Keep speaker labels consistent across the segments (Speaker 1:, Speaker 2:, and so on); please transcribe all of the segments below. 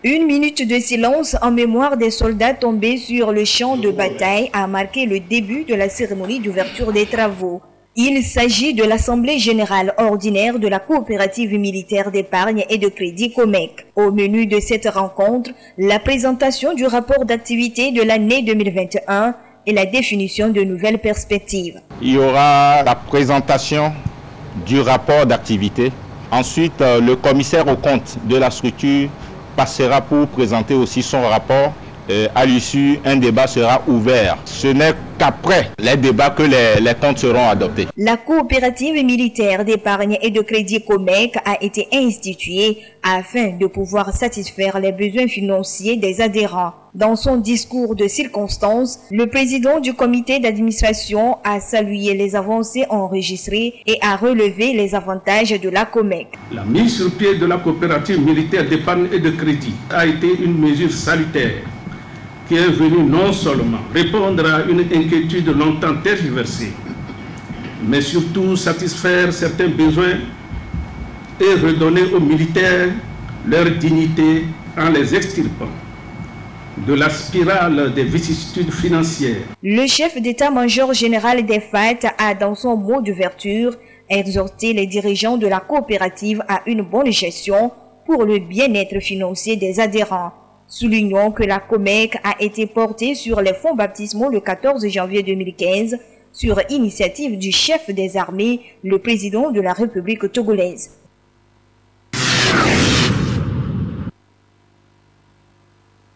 Speaker 1: Une minute de silence en mémoire des soldats tombés sur le champ de bataille a marqué le début de la cérémonie d'ouverture des travaux. Il s'agit de l'Assemblée générale ordinaire de la coopérative militaire d'épargne et de crédit COMEC. Au menu de cette rencontre, la présentation du rapport d'activité de l'année 2021 et la définition de nouvelles perspectives.
Speaker 2: Il y aura la présentation du rapport d'activité. Ensuite, le commissaire aux comptes de la structure passera pour présenter aussi son rapport. À l'issue, un débat sera ouvert. Ce n'est qu'après les débats que les comptes seront adoptés.
Speaker 1: La coopérative militaire d'épargne et de crédit COMEC a été instituée afin de pouvoir satisfaire les besoins financiers des adhérents. Dans son discours de circonstance, le président du comité d'administration a salué les avancées enregistrées et a relevé les avantages de la COMEC.
Speaker 3: La mise sur pied de la coopérative militaire d'épargne et de crédit a été une mesure salutaire qui est venue non seulement répondre à une inquiétude longtemps tergiversée, mais surtout satisfaire certains besoins et redonner aux militaires leur dignité en les extirpant de la spirale des vicissitudes financières.
Speaker 1: Le chef d'état-major général des FAT a, dans son mot d'ouverture, exhorté les dirigeants de la coopérative à une bonne gestion pour le bien-être financier des adhérents. Soulignons que la COMEC a été portée sur les fonds baptismaux le 14 janvier 2015 sur initiative du chef des armées, le président de la République togolaise.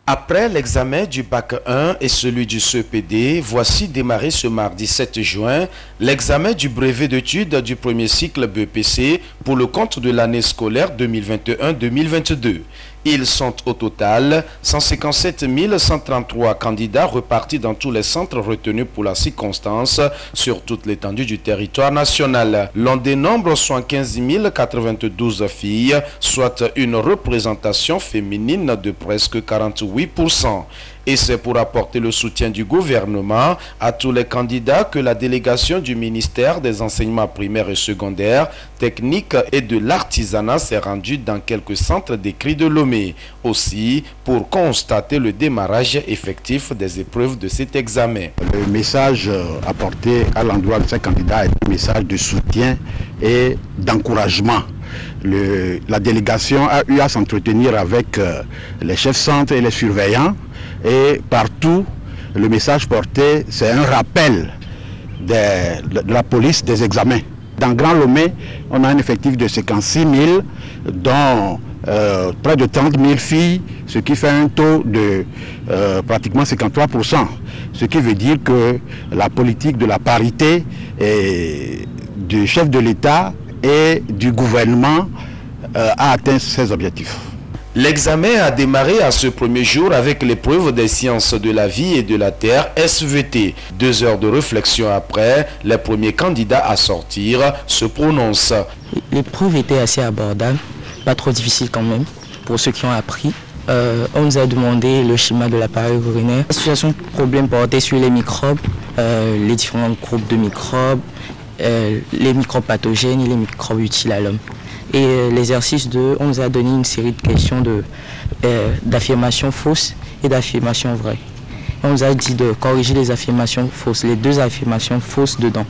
Speaker 4: Après l'examen du bac 1 et celui du CEPD, voici démarré ce mardi 7 juin l'examen du brevet d'études du premier cycle BEPC pour le compte de l'année scolaire 2021-2022. Ils sont au total 157 133 candidats repartis dans tous les centres retenus pour la circonstance sur toute l'étendue du territoire national. L'on dénombre 75 092 filles, soit une représentation féminine de presque 48%. Et c'est pour apporter le soutien du gouvernement à tous les candidats que la délégation du ministère des enseignements primaires et secondaires, techniques et de l'artisanat s'est rendue dans quelques centres décrits de Lomé. Aussi, pour constater le démarrage effectif des épreuves de cet examen.
Speaker 5: Le message apporté à l'endroit de ces candidats est un message de soutien et d'encouragement. La délégation a eu à s'entretenir avec les chefs centres et les surveillants. Et partout, le message porté, c'est un rappel de la police des examens. Dans Grand Lomé, on a un effectif de 56 000, dont près de 30 000 filles, ce qui fait un taux de pratiquement 53%. Ce qui veut dire que la politique de la parité du chef de l'État et du gouvernement a atteint ses objectifs.
Speaker 4: L'examen a démarré à ce premier jour avec l'épreuve des sciences de la vie et de la terre SVT. 2 heures de réflexion après, les premiers candidats à sortir se prononcent.
Speaker 6: L'épreuve était assez abordable, pas trop difficile quand même pour ceux qui ont appris. On nous a demandé le schéma de l'appareil urinaire. La situation de problème portait sur les microbes, les différents groupes de microbes, les microbes pathogènes et les microbes utiles à l'homme. Et l'exercice on nous a donné une série de questions d'affirmations fausses et d'affirmations vraies. Et on nous a dit de corriger les affirmations fausses, les 2 affirmations fausses dedans.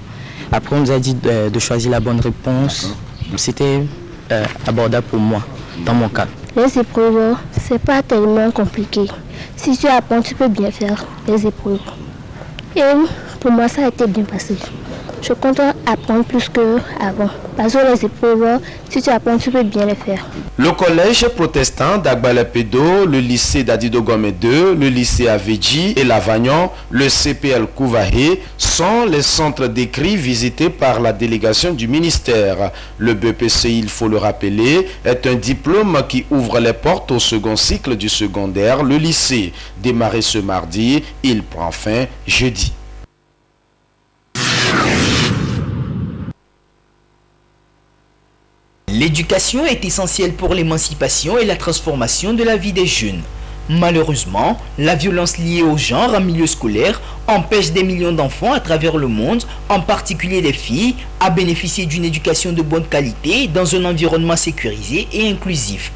Speaker 6: Après, on nous a dit de choisir la bonne réponse. C'était abordable pour moi, dans mon cas.
Speaker 7: Les épreuves, c'est pas tellement compliqué. Si tu apprends, tu peux bien faire les épreuves. Et pour moi, ça a été bien passé. Je compte apprendre plus qu'avant. Parce que les épreuves, si tu apprends, tu peux bien les faire.
Speaker 4: Le collège protestant d'Agbalapedo, le lycée d'Adido Gomé 2, le lycée Avedji et Lavagnon, le CPL Kouvahé sont les centres décrits visités par la délégation du ministère. Le BEPC, il faut le rappeler, est un diplôme qui ouvre les portes au second cycle du secondaire, le lycée. Démarré ce mardi, il prend fin jeudi.
Speaker 8: L'éducation est essentielle pour l'émancipation et la transformation de la vie des jeunes. Malheureusement, la violence liée au genre en milieu scolaire empêche des millions d'enfants à travers le monde, en particulier des filles, à bénéficier d'une éducation de bonne qualité dans un environnement sécurisé et inclusif.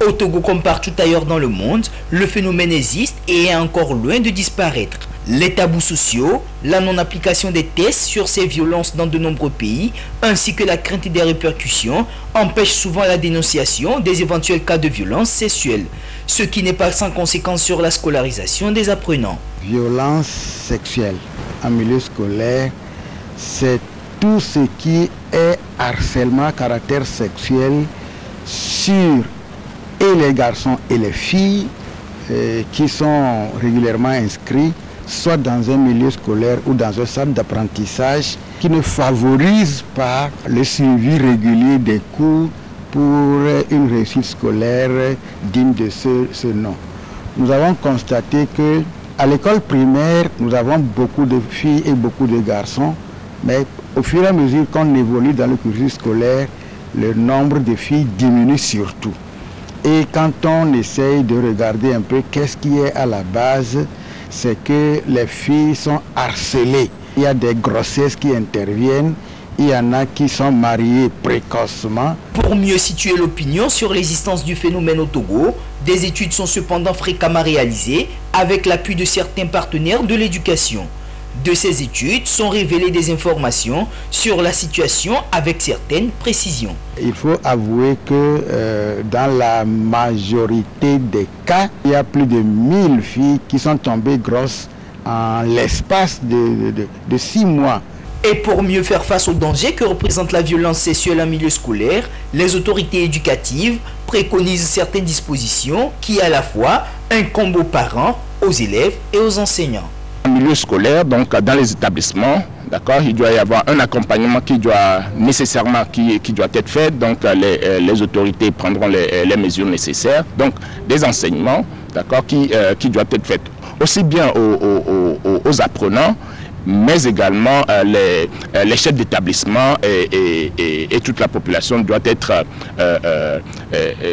Speaker 8: Au Togo comme partout ailleurs dans le monde, le phénomène existe et est encore loin de disparaître. Les tabous sociaux, la non-application des tests sur ces violences dans de nombreux pays, ainsi que la crainte des répercussions, empêchent souvent la dénonciation des éventuels cas de violence sexuelle, ce qui n'est pas sans conséquence sur la scolarisation des apprenants.
Speaker 9: Violence sexuelle en milieu scolaire, c'est tout ce qui est harcèlement à caractère sexuel sur et les garçons et les filles qui sont régulièrement inscrits soit dans un milieu scolaire ou dans un centre d'apprentissage qui ne favorise pas le suivi régulier des cours pour une réussite scolaire digne de ce nom. Nous avons constaté que à l'école primaire, nous avons beaucoup de filles et beaucoup de garçons, mais au fur et à mesure qu'on évolue dans le cursus scolaire, le nombre de filles diminue surtout. Et quand on essaye de regarder un peu qu'est-ce qui est à la base, c'est que les filles sont harcelées. Il y a des grossesses qui interviennent, il y en a qui sont mariées précocement.
Speaker 8: Pour mieux situer l'opinion sur l'existence du phénomène au Togo, des études sont cependant fréquemment réalisées avec l'appui de certains partenaires de l'éducation. De ces études sont révélées des informations sur la situation avec certaines précisions.
Speaker 9: Il faut avouer que dans la majorité des cas, il y a plus de 1000 filles qui sont tombées grosses en l'espace de 6 mois.
Speaker 8: Et pour mieux faire face aux dangers que représente la violence sexuelle en milieu scolaire, les autorités éducatives préconisent certaines dispositions qui à la fois incombent aux parents, aux élèves et aux enseignants.
Speaker 2: En milieu scolaire, donc dans les établissements, d'accord, il doit y avoir un accompagnement qui doit nécessairement qui doit être fait. Donc les autorités prendront les mesures nécessaires. Donc des enseignements, d'accord, qui doivent être faits aussi bien aux apprenants, mais également les chefs d'établissement et toute la population doit être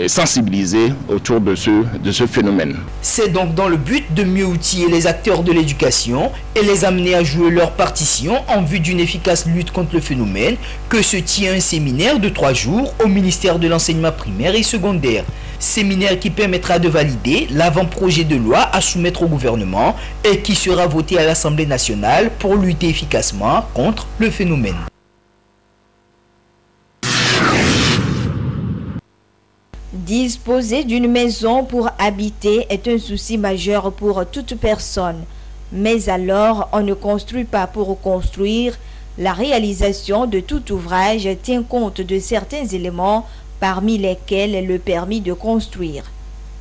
Speaker 2: sensibilisée autour de ce phénomène.
Speaker 8: C'est donc dans le but de mieux outiller les acteurs de l'éducation et les amener à jouer leur partition en vue d'une efficace lutte contre le phénomène que se tient un séminaire de 3 jours au ministère de l'enseignement primaire et secondaire. Séminaire qui permettra de valider l'avant-projet de loi à soumettre au gouvernement et qui sera voté à l'Assemblée nationale pour lutter efficacement contre le phénomène.
Speaker 1: Disposer d'une maison pour habiter est un souci majeur pour toute personne. Mais alors, on ne construit pas pour construire. La réalisation de tout ouvrage tient compte de certains éléments parmi lesquels le permis de construire.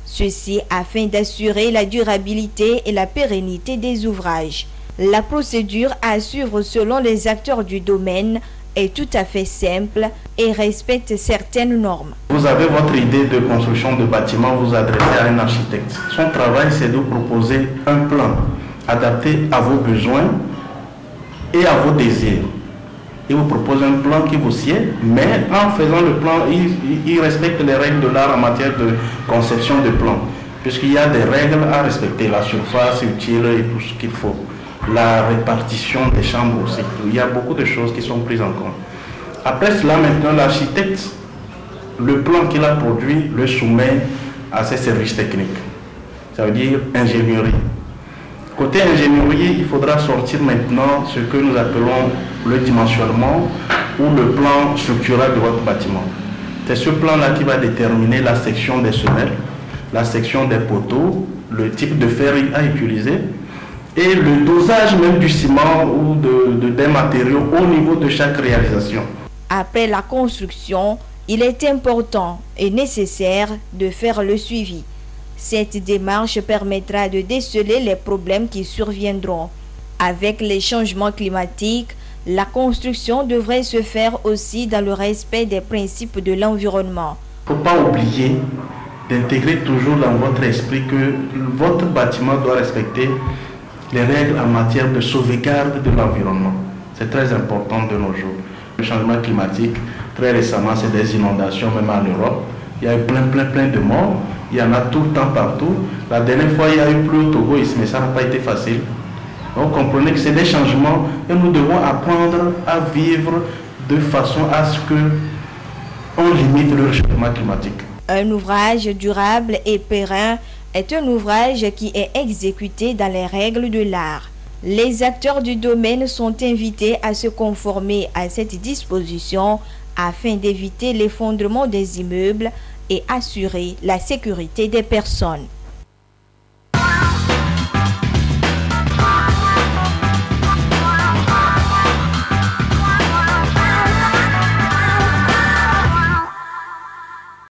Speaker 1: Ceci afin d'assurer la durabilité et la pérennité des ouvrages. La procédure à suivre selon les acteurs du domaine est tout à fait simple et respecte certaines normes.
Speaker 10: Vous avez votre idée de construction de bâtiment, vous adressez à un architecte. Son travail, c'est de proposer un plan adapté à vos besoins et à vos désirs. Il vous propose un plan qui vous sied, mais en faisant le plan, il respecte les règles de l'art en matière de conception de plan, puisqu'il y a des règles à respecter, la surface utile et tout ce qu'il faut, la répartition des chambres aussi. Il y a beaucoup de choses qui sont prises en compte. Après cela, maintenant, l'architecte, le plan qu'il a produit, le soumet à ses services techniques. Ça veut dire ingénierie. Côté ingénierie, il faudra sortir maintenant ce que nous appelons le dimensionnement ou le plan structural de votre bâtiment. C'est ce plan-là qui va déterminer la section des semelles, la section des poteaux, le type de fer à utiliser et le dosage même du ciment ou des matériaux au niveau de chaque réalisation.
Speaker 1: Après la construction, il est important et nécessaire de faire le suivi. Cette démarche permettra de déceler les problèmes qui surviendront. Avec les changements climatiques, la construction devrait se faire aussi dans le respect des principes de l'environnement.
Speaker 10: Il ne faut pas oublier d'intégrer toujours dans votre esprit que votre bâtiment doit respecter les règles en matière de sauvegarde de l'environnement. C'est très important de nos jours. Le changement climatique, très récemment, c'est des inondations, même en Europe. Il y a eu plein de morts. Il y en a tout le temps partout. La dernière fois, il y a eu plus au Togo, mais ça n'a pas été facile. Donc, comprenez que c'est des changements et nous devons apprendre à vivre de façon à ce qu'on limite le réchauffement climatique.
Speaker 1: Un ouvrage durable et pérenne est un ouvrage qui est exécuté dans les règles de l'art. Les acteurs du domaine sont invités à se conformer à cette disposition afin d'éviter l'effondrement des immeubles et assurer la sécurité des personnes.